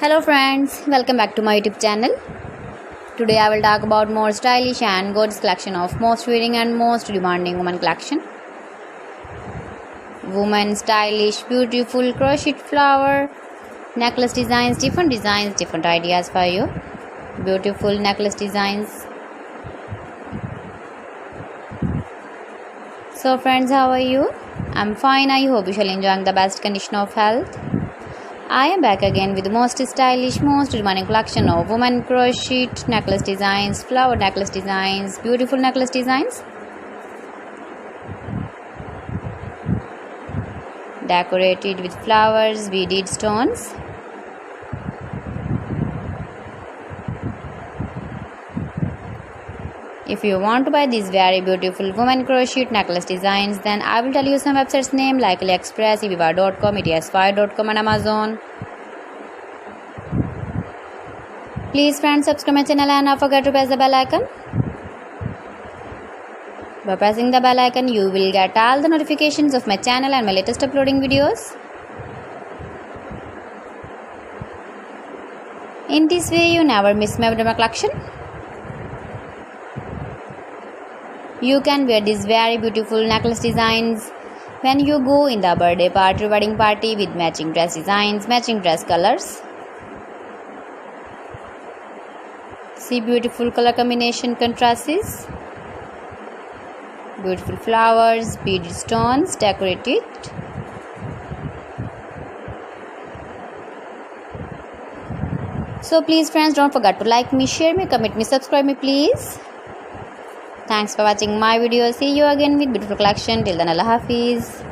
Hello friends, welcome back to my YouTube channel. Today I will talk about more stylish and gorgeous collection of most wearing and most demanding women collection. Women stylish, beautiful crochet flower necklace designs, different ideas for you. Beautiful necklace designs. So friends, how are you? I'm fine. I hope you shall enjoying the best condition of health. I am back again with the most stylish, most demanding collection of women crochet necklace designs, flower necklace designs, beautiful necklace designs, decorated with flowers, beaded stones. If you want to buy these very beautiful women crochet necklace designs, then I will tell you some websites name like AliExpress, eviva.com, etsy.com and Amazon. Please friends, subscribe my channel and don't forget to press the bell icon. By pressing the bell icon, you will get all the notifications of my channel and my latest uploading videos. In this way, you never miss my collection. You can wear these very beautiful necklace designs when you go in the birthday party, wedding party with matching dress designs, matching dress colors. See beautiful color combination contrasts. Beautiful flowers, beaded stones, decorated. So please friends, don't forget to like me, share me, comment me, subscribe me please. Thanks for watching my video. See you again with beautiful collection. Till then, Allah Hafiz.